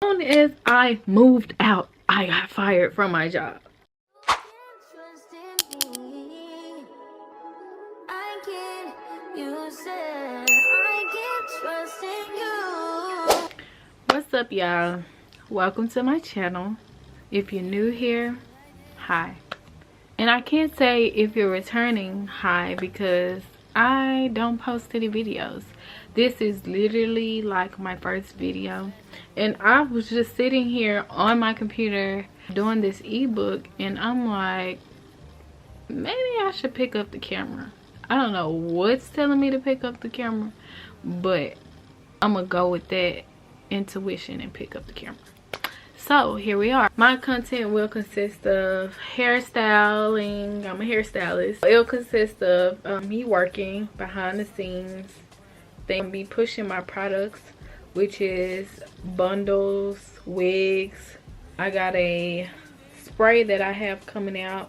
soon as I moved out, I got fired from my job. What's up, y'all? Welcome to my channel. If you're new here, hi. And I can't say if you're returning, hi, because I don't post any videos. This is literally like my first video, and I was just sitting here on my computer doing this ebook, and I'm like, maybe I should pick up the camera. I don't know what's telling me to pick up the camera, but I'm gonna go with that intuition and pick up the camera. So here we are. My content will consist of hairstyling. I'm a hairstylist. It'll consist of me working behind the scenes. Then be pushing my products, which is bundles, wigs. I got a spray that I have coming out,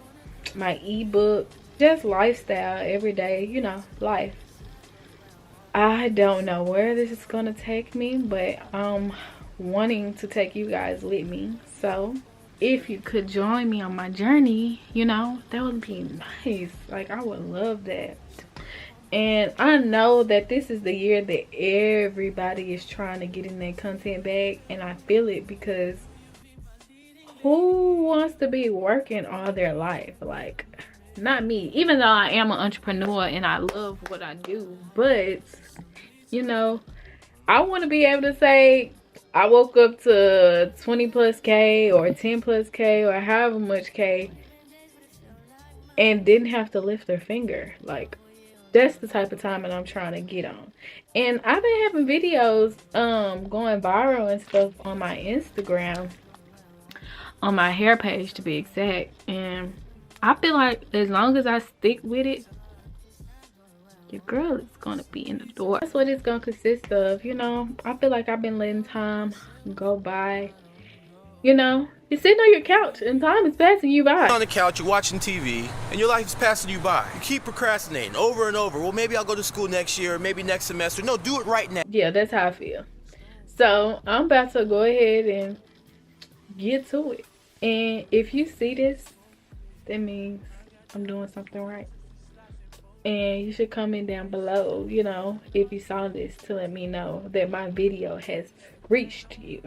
my ebook, just lifestyle, everyday, you know, life. I don't know where this is gonna take me, but wanting to take you guys with me. So if you could join me on my journey, you know, that would be nice. Like, I would love that. And I know that this is the year that everybody is trying to get in their content bag, and I feel it, because who wants to be working all their life? Like, not me. Even though I am an entrepreneur and I love what I do, but you know, I want to be able to say I woke up to 20 plus K or 10 plus K or however much K and didn't have to lift their finger. Like, that's the type of time that I'm trying to get on. And I've been having videos going viral and stuff on my Instagram, on my hair page to be exact, and I feel like as long as I stick with it, your girl is gonna be in the door. That's what it's gonna consist of, you know. I feel like I've been letting time go by. You know, you're sitting on your couch and time is passing you by. On the couch, you're watching TV, and your life is passing you by. You keep procrastinating over and over. Well, maybe I'll go to school next year, or maybe next semester. No, do it right now. Yeah, that's how I feel. So I'm about to go ahead and get to it. And if you see this, that means I'm doing something right. And you should comment down below, you know, if you saw this, to let me know that my video has reached you,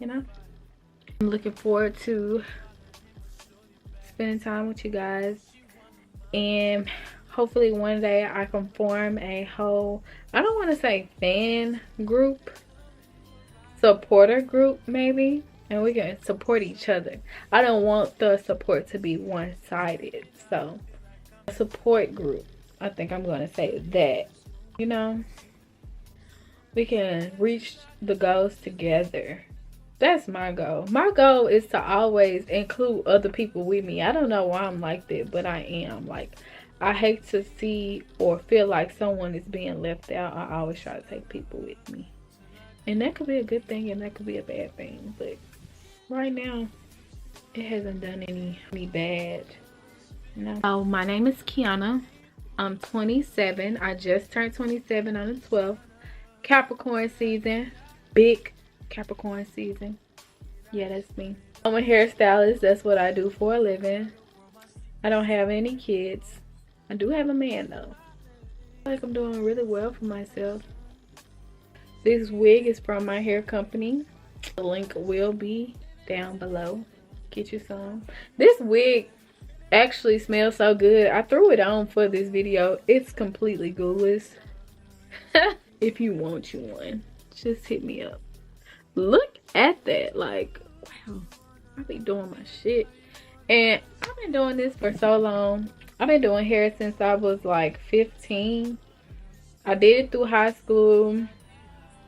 you know. I'm looking forward to spending time with you guys, and hopefully one day I can form a whole, I don't want to say fan group, supporter group maybe, and we can support each other. I don't want the support to be one-sided, so a support group, I think I'm going to say that, you know, we can reach the goals together. That's my goal. My goal is to always include other people with me. I don't know why I'm like that, but I am. Like, I hate to see or feel like someone is being left out. I always try to take people with me. And that could be a good thing and that could be a bad thing. But right now, it hasn't done any bad. No. Oh, my name is Kiana. I'm 27. I just turned 27 on the 12th. Capricorn season. Big Capricorn season. Yeah, that's me. I'm a hairstylist. That's what I do for a living. I don't have any kids. I do have a man though. I feel like I'm doing really well for myself. This wig is from my hair company. The link will be down below. Get you some. This wig actually smells so good. I threw it on for this video. It's completely glueless. If you want you one, just hit me up. Look at that. Like, wow, I be doing my shit. And I've been doing this for so long. I've been doing hair since I was like 15. I did it through high school.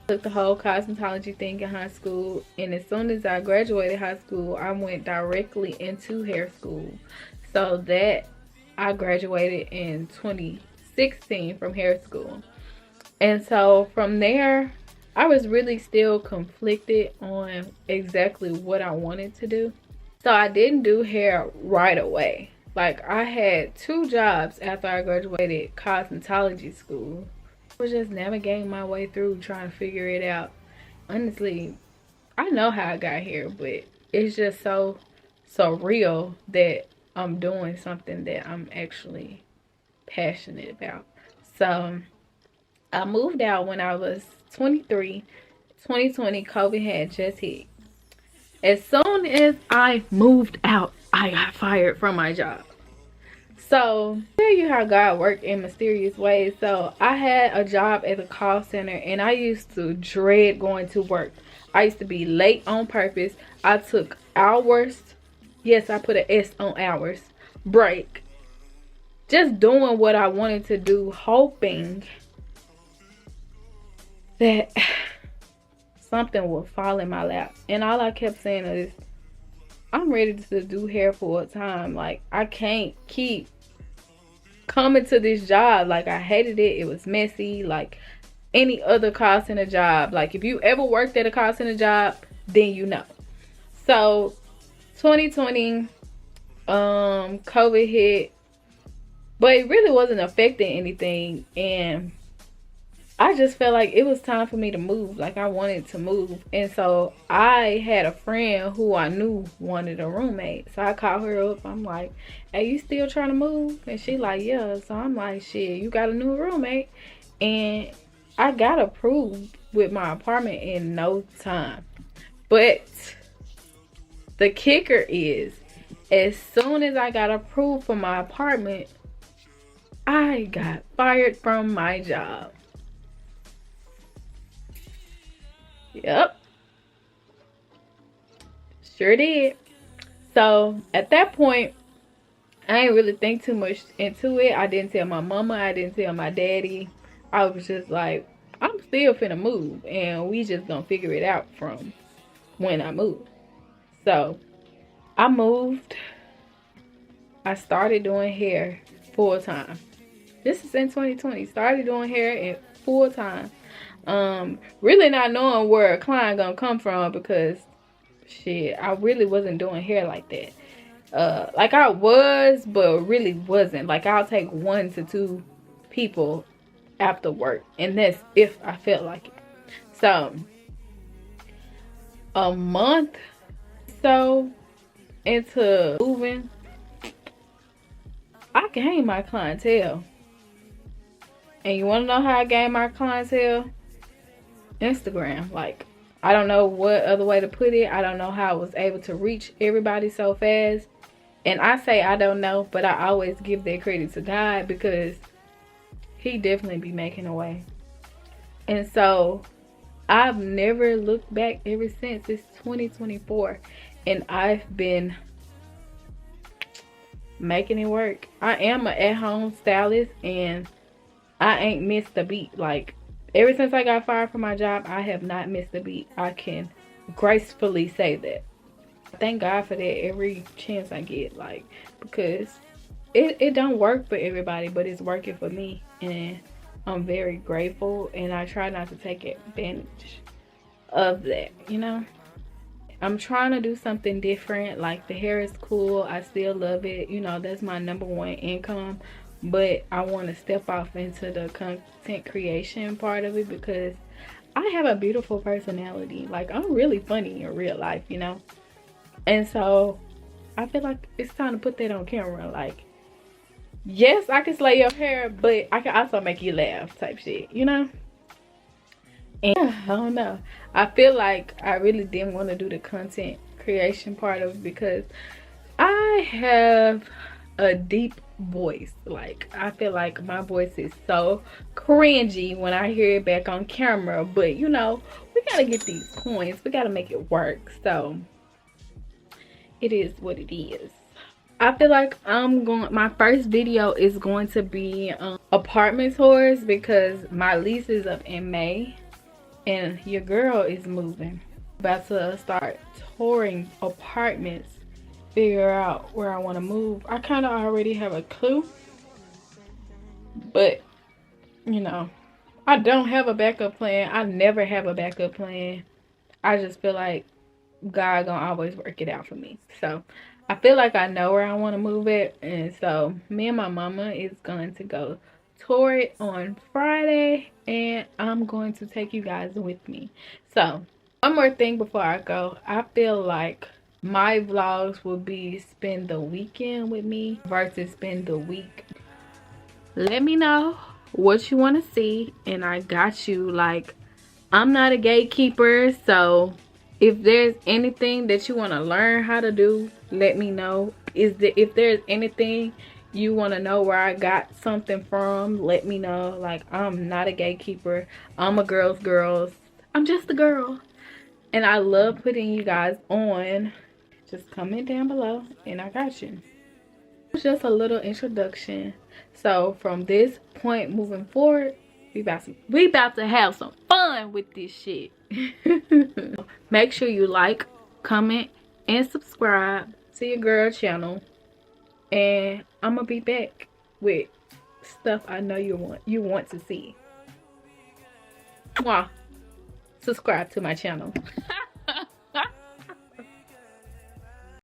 Took the whole cosmetology thing in high school. And as soon as I graduated high school, I went directly into hair school. So that I graduated in 2016 from hair school. And so from there, I was really still conflicted on exactly what I wanted to do. So I didn't do hair right away. Like, I had 2 jobs after I graduated cosmetology school. I was just navigating my way through trying to figure it out. Honestly, I know how I got here, but it's just so real that I'm doing something that I'm actually passionate about. So I moved out when I was 23. 2020, COVID had just hit. As soon as I moved out, I got fired from my job. So, tell you how God worked in mysterious ways. So, I had a job at a call center and I used to dread going to work. I used to be late on purpose. I took hours. Yes, I put an S on hours. Break. Just doing what I wanted to do, hoping that something would fall in my lap. And all I kept saying is, I'm ready to do hair full time. Like, I can't keep coming to this job. Like, I hated it. It was messy. Like any other call center job. Like, if you ever worked at a call center job, then you know. So 2020, COVID hit, but it really wasn't affecting anything, and I just felt like it was time for me to move. Like, I wanted to move. And so I had a friend who I knew wanted a roommate. So I called her up. I'm like, hey, you still trying to move? And she like, yeah. So I'm like, shit, you got a new roommate. And I got approved with my apartment in no time. But the kicker is, as soon as I got approved for my apartment, I got fired from my job. Yep. Sure did. So at that point, I didn't really think too much into it. I didn't tell my mama. I didn't tell my daddy. I was just like, I'm still finna move. And we just gonna figure it out from when I move. So I moved. I started doing hair full time. This is in 2020. Started doing hair in full time. Really not knowing where a client gonna come from, because shit, I really wasn't doing hair like that. Like I was, but really wasn't. Like, I'll take 1 to 2 people after work, and that's if I felt like it. So a month so into moving, I gained my clientele. And you want to know how I gained my clientele? Instagram. Like, I don't know what other way to put it. I don't know how I was able to reach everybody so fast. And I say I don't know, but I always give that credit to God, because he definitely be making a way. And so I've never looked back ever since. It's 2024 and I've been making it work. I am an at-home stylist and I ain't missed a beat. Like, ever since I got fired from my job, I have not missed a beat. I can gracefully say that. Thank God for that every chance I get. Like, because it don't work for everybody, but it's working for me. And I'm very grateful, and I try not to take advantage of that, you know? I'm trying to do something different. Like, the hair is cool. I still love it. You know, that's my #1 income. But I want to step off into the content creation part of it, because I have a beautiful personality. Like, I'm really funny in real life, you know? And so I feel like it's time to put that on camera. Like, yes, I can slay your hair, but I can also make you laugh type shit, you know? And I don't know. I feel like I really didn't want to do the content creation part of it, because I have a deep voice. Like, I feel like my voice is so cringy when I hear it back on camera, but you know, we gotta get these coins, we gotta make it work. So it is what it is. I feel like my first video is going to be apartment tours, because my lease is up in May and your girl is moving. About to start touring apartments, figure out where I want to move. I kind of already have a clue, but you know, I don't have a backup plan. I never have a backup plan. I just feel like God gonna always work it out for me. So I feel like I know where I want to move it, and so me and my mama is going to go tour it on Friday, and I'm going to take you guys with me. So One more thing before I go. I feel like my vlogs will be spend the weekend with me versus spend the week. Let me know what you want to see and I got you. Like, I'm not a gatekeeper, so if there's anything that you want to learn how to do, let me know. If there's anything you want to know where I got something from, let me know. Like, I'm not a gatekeeper. I'm a girl's. I'm just a girl. And I love putting you guys on. Just comment down below and I got you. It's just a little introduction. So from this point moving forward, we about to have some fun with this shit. Make sure you like, comment, and subscribe to your girl channel. And I'm gonna be back with stuff I know you want to see. Mwah. Subscribe to my channel.